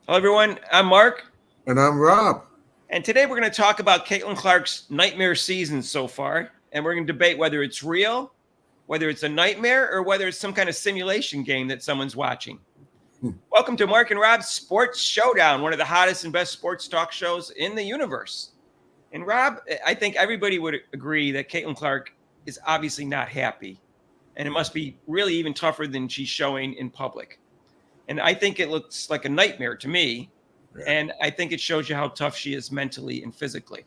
Hello, everyone. I'm Mark, And I'm Rob. and today we're going to talk about Caitlin Clark's nightmare season so far, and we're going to debate whether it's real, whether it's a nightmare, or whether it's some kind of simulation game that someone's watching. Hmm. Welcome to Mark and Rob's Sports Showdown, one of the hottest and best sports talk shows in the universe. And Rob, I think everybody would agree that Caitlin Clark is obviously not happy, and it must be really even tougher than she's showing in public. And I think it looks like a nightmare to me. Yeah. And I think it shows you how tough she is mentally and physically.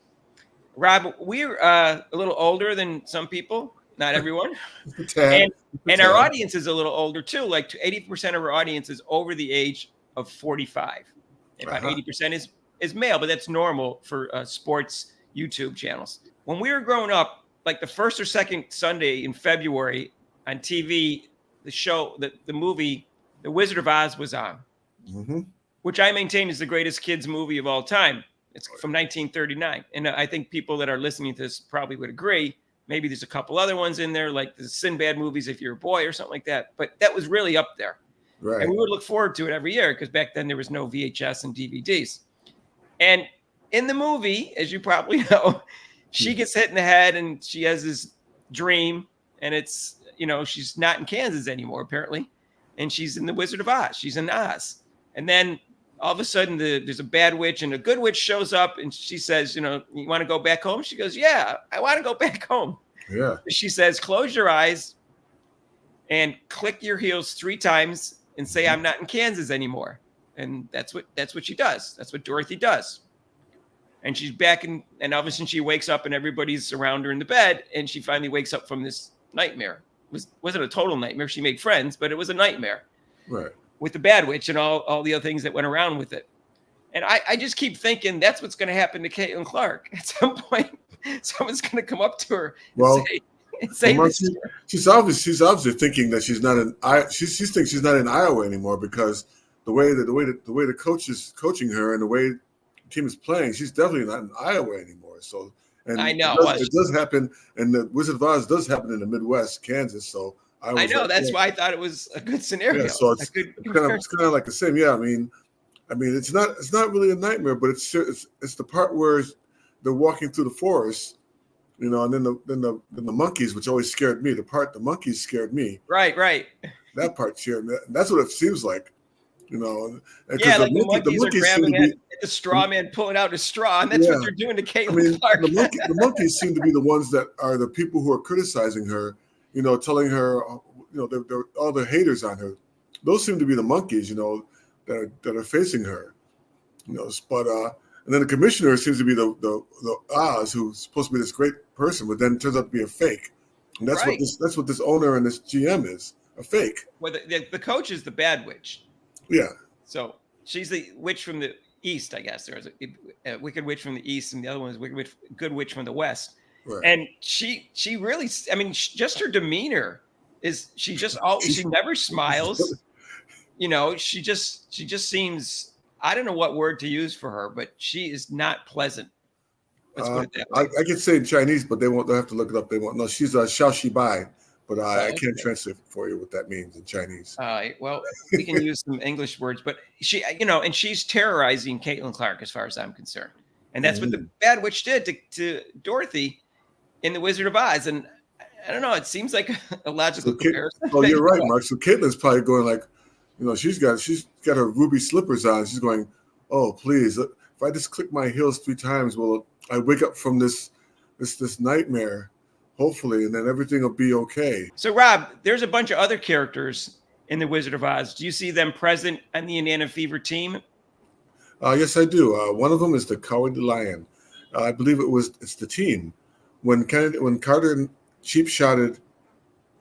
Rob, we're a little older than some people, not everyone, Tad. and our Tad. audience is a little older too. Like 80% of our audience is over the age of 45. About 80% is male, but that's normal for sports YouTube channels. When we were growing up, like the first or second Sunday in February on TV, the movie, The Wizard of Oz was on, Mm-hmm. which I maintain is the greatest kids movie of all time. It's from 1939. And I think people that are listening to this probably would agree. Maybe there's a couple other ones in there, like the Sinbad movies, If You're a Boy or something like that. But that was really up there. Right. And we would look forward to it every year because back then there was no VHS and DVDs. And in the movie, as you probably know, she gets hit in the head and she has this dream. And it's, she's not in Kansas anymore, apparently. And she's in the Wizard of Oz. She's in Oz. And then all of a sudden there's a bad witch and a good witch shows up and she says, you want to go back home? She goes, yeah, I want to go back home. Yeah. She says, close your eyes and click your heels 3 times and say, I'm not in Kansas anymore. And that's what she does. That's what Dorothy does. And she's back and all of a sudden she wakes up and everybody's around her in the bed and she finally wakes up from this nightmare. Wasn't a total nightmare. She made friends, but it was a nightmare. Right. With the bad witch and all the other things that went around with it. And I just keep thinking that's what's going to happen to Caitlin Clark. At some point, someone's going to come up to her and say well, this. she's obviously thinking that she's not in she thinks she's not in Iowa anymore because the way the coach is coaching her and the way the team is playing, she's definitely not in Iowa anymore. So and I know it does happen, and the Wizard of Oz does happen in the Midwest, Kansas. So I know that's why I thought it was a good scenario. Yeah, so it's kind of like the same. Yeah, I mean, it's not really a nightmare, but it's the part where they're walking through the forest, and then the monkeys, which always scared me. The monkeys scared me. Right. That part scared me. That's what it seems like, Yeah, like the monkeys are grabbing at the straw man pulling out a straw, and that's what they're doing to Caitlin Clark. The monkeys seem to be the ones that are the people who are criticizing her, telling her, they're all the haters on her. Those seem to be the monkeys, that are facing her, But and then the commissioner seems to be the Oz, who's supposed to be this great person, but then turns out to be a fake. And that's what this owner and this GM is, a fake. Well, the coach is the bad witch. Yeah. So she's the witch from the east, I guess. There's a wicked witch from the east, and the other one is good witch from the west. Right. And she really, just her demeanor is she never smiles. She just seems, I don't know what word to use for her, but she is not pleasant. Let's put it that way. I could say in Chinese, but they'll have to look it up. They won't. No, she's a Xiao Shi Bai, but I can't translate for you what that means in Chinese. All right. Well, we can use some English words, but she, and she's terrorizing Caitlin Clark as far as I'm concerned. And that's what the bad witch did to Dorothy in The Wizard of Oz. And I don't know, it seems like a logical comparison. Oh, you're right, Mark. So Caitlin's probably going like, she's got her ruby slippers on. She's going, oh, please, if I just click my heels 3 times, will I wake up from this nightmare, hopefully, and then everything will be okay. So, Rob, there's a bunch of other characters in The Wizard of Oz. Do you see them present on the Indiana Fever team? Yes, I do. One of them is the Cowardly Lion. I believe it's the team. When Carter cheap-shotted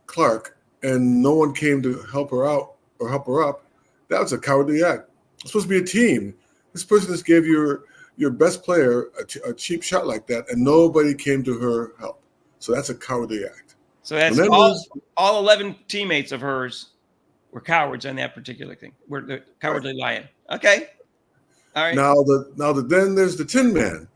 Clark and no one came to help her out or help her up, that was a cowardly act. It's supposed to be a team. This person just gave your best player a cheap shot like that, and nobody came to her help. So that's a cowardly act. So that's all 11 teammates of hers were cowards on that particular thing. Were the Cowardly Lion. Okay. All right. Then there's the Tin Man,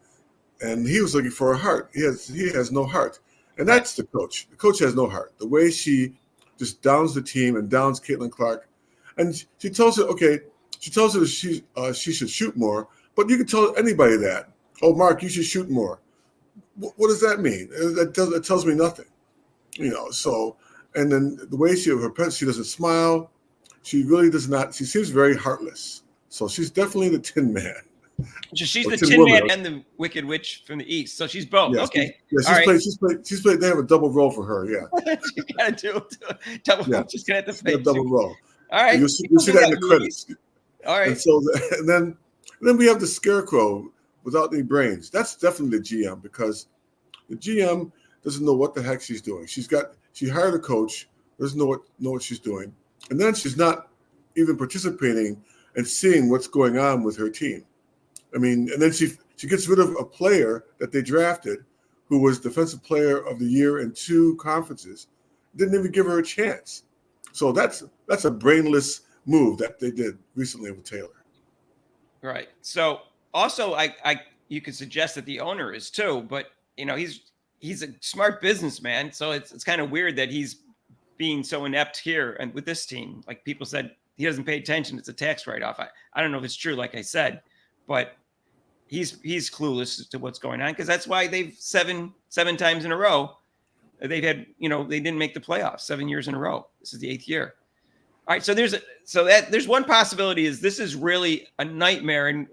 and he was looking for a heart. He has no heart, and that's the coach. The coach has no heart. The way she just downs the team and downs Caitlin Clark, and she tells her, okay, She tells her that she should shoot more, but you can tell anybody that. Oh, Mark, you should shoot more. What does that mean? It tells me nothing. So, and then the way she doesn't smile. She really does not. She seems very heartless. So she's definitely the Tin Man. She's the Tin Man and the Wicked Witch from the East. So she's both. Yeah, okay. She's played. They have a double role for her. Yeah. She's got to do double. Yeah. She's gonna have to play a double role. All right. You'll see that in the credits. All right. And then we have the Scarecrow without any brains. That's definitely the GM, because the GM doesn't know what the heck she's doing. She hired a coach, doesn't know what she's doing, and then she's not even participating and seeing what's going on with her team. I mean, and then she gets rid of a player that they drafted who was Defensive Player of the Year in 2 conferences. Didn't even give her a chance. So that's a brainless move that they did recently with Taylor. Right. So also, you could suggest that the owner is too, but he's a smart businessman. So it's kind of weird that he's being so inept here and with this team. Like people said, he doesn't pay attention. It's a tax write-off. I don't know if it's true, like I said, but he's clueless as to what's going on, because that's why they've seven times in a row they've had, they didn't make the playoffs 7 years in a row. This is the 8th year. All right, so there's one possibility is this is really a nightmare, and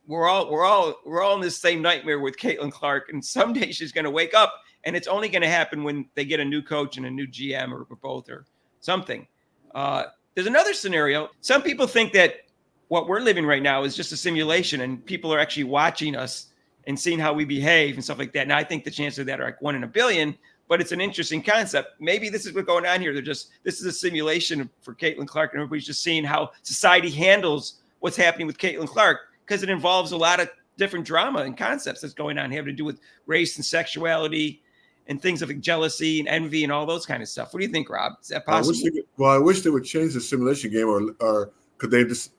we're all in this same nightmare with Caitlin Clark, and someday she's going to wake up, and it's only going to happen when they get a new coach and a new GM or both or something. There's another scenario. Some people think that what we're living right now is just a simulation, and people are actually watching us and seeing how we behave and stuff like that. And I think the chances of that are like 1 in a billion, but it's an interesting concept. Maybe this is what's going on here. This is a simulation for Caitlin Clark, and everybody's just seeing how society handles what's happening with Caitlin Clark, because it involves a lot of different drama and concepts that's going on having to do with race and sexuality and things of jealousy and envy and all those kind of stuff. What do you think, Rob? Is that possible? I wish they would change the simulation game, or could they just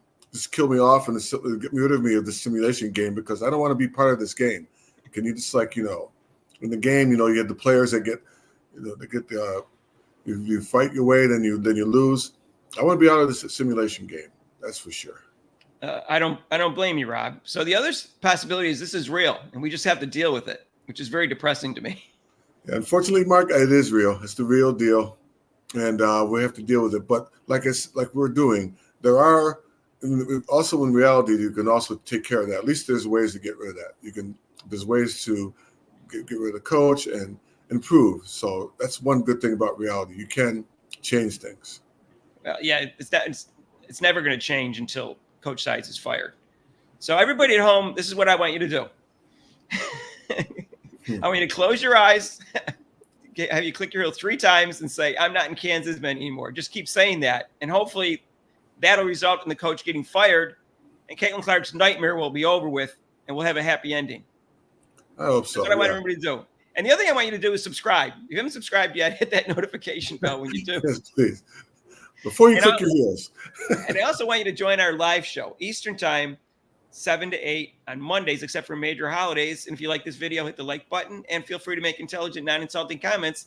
kill me off and get rid of me of the simulation game, because I don't want to be part of this game. Can you just in the game, you have the players that get, you fight your way, then you lose. I want to be out of this simulation game. That's for sure. I don't blame you, Rob. So the other possibility is this is real, and we just have to deal with it, which is very depressing to me. Yeah, unfortunately, Mark, it is real. It's the real deal, and we have to deal with it. But like we're doing, there are also in reality you can also take care of that. At least there's ways to get rid of that. There's ways to get rid of the coach and improve. So that's one good thing about reality. You can change things. Well, yeah, it's never going to change until Coach Sides is fired. So everybody at home, this is what I want you to do. I want you to close your eyes, have you click your heel 3 times and say, I'm not in Kansas anymore. Just keep saying that. And hopefully that'll result in the coach getting fired, and Caitlin Clark's nightmare will be over with, and we'll have a happy ending. I hope so. That's what I want everybody to do. And the other thing I want you to do is subscribe. If you haven't subscribed yet, hit that notification bell when you do. Yes, please. Before you click your heels. And I also want you to join our live show, Eastern Time, 7 to 8 on Mondays, except for major holidays. And if you like this video, hit the like button, and feel free to make intelligent, non-insulting comments.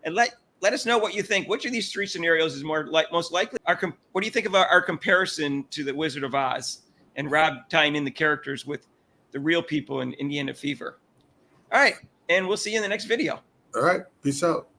And let us know what you think. Which of these 3 scenarios is most likely? What do you think of our comparison to the Wizard of Oz, and Rob tying in the characters with the real people in Indiana Fever? All right, and we'll see you in the next video. All right, peace out.